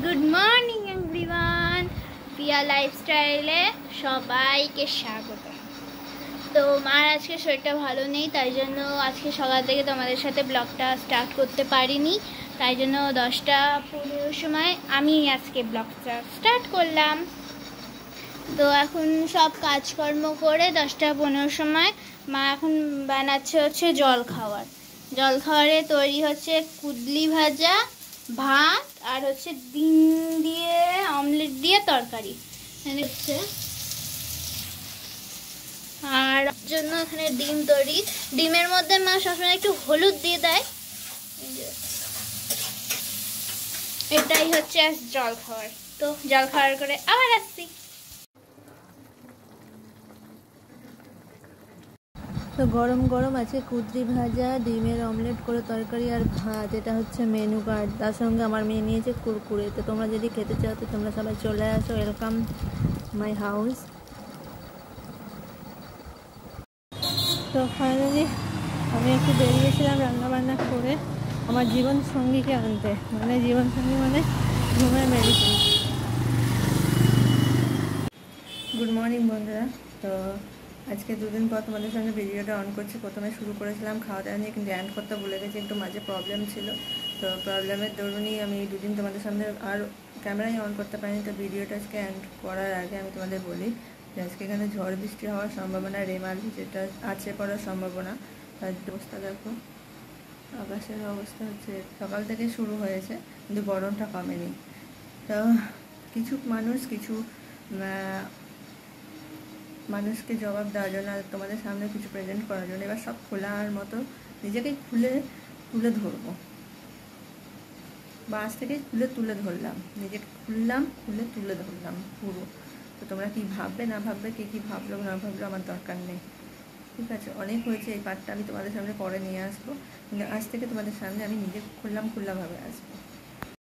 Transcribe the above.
Good morning everyone, প্রিয়া লাইফস্টাইলে সবাইকে স্বাগত। তো মার আজকে শরীরটা ভালো নেই, তাই জন্য আজকে সকাল থেকে তোমাদের সাথে ব্লগটা স্টার্ট করতে পারিনি। তাই জন্য 10টা 15 সময় আমি আজকে ব্লগটা স্টার্ট করলাম। তো এখন সব কাজকর্ম করে 10টা 15 সময় মা এখন বানাচ্ছে জলখাবারে তৈরি হচ্ছে কুদলি ভাজা, ভাত আর ডিম দিয়ে অমলেট দিয়ে তরকারি হচ্ছে। আর জন্য এখানে ডিম তৈরি, ডিমের মধ্যে মা সবসময় একটু হলুদ দিয়ে দেয়। এটাই হচ্ছে জলখাবার। তো জলখাবার করে আবার আসছি। তো গরম গরম আছে কুদরি ভাজা, ডিমের অমলেট করে তরকারি আর ভাত। এটা হচ্ছে মেনু কার্ড। তার সঙ্গে আমার মেয়ে নিয়েছে কুরকুরে। তো তোমরা যদি খেতে চাও তো তোমরা সবাই চলে আসো, ওয়েলকাম মাই হাউস। তো ফাইনালি আমি একটু বেরিয়েছিলাম রান্নাবান্না করে আমার জীবন সঙ্গীকে আনতে, জীবন সঙ্গী ঘুমের মেডিসিন। গুড মর্নিং বন্ধুরা। তো আজকে দুদিন পর তোমাদের সঙ্গে ভিডিওটা অন করছি। প্রথমে শুরু করেছিলাম খাওয়া দাওয়া নিয়ে, কিন্তু এন্ড করতে ভুলে গেছি, একটু মাঝে প্রবলেম ছিল। তো প্রবলেমের দরুনই আমি দুদিন তোমাদের সামনে আর ক্যামেরাই অন করতে পারিনি। তো ভিডিওটা আজকে এন্ড করার আগে আমি তোমাদের বলি যে আজকে এখানে ঝড় বৃষ্টি হওয়ার সম্ভাবনা, রেমাল যেটা আছে পড়ার সম্ভাবনা। তার অবস্থা দেখো, আকাশের অবস্থা হচ্ছে সকাল থেকে শুরু হয়েছে কিন্তু গরমটা কমেনি। তো কিছু মানুষকে জবাব দেওয়ার জন্য, তোমাদের সামনে কিছু প্রেজেন্ট করার জন্য এবার সব খোলার মতো নিজেকে তুলে ধরবো, বা আজ থেকে তুলে ধরলাম, নিজেকে খুলে তুলে ধরলাম পুরো। তো তোমরা কি ভাববে না ভাববে, কে কি ভাবলো না ভাবলো আমার দরকার নেই, ঠিক আছে? অনেক হয়েছে, এই পার্টটা আমি তোমাদের সামনে পরে নিয়ে আসবো, কিন্তু আজ থেকে তোমাদের সামনে আমি নিজে খুল্লাভাবে আসবো।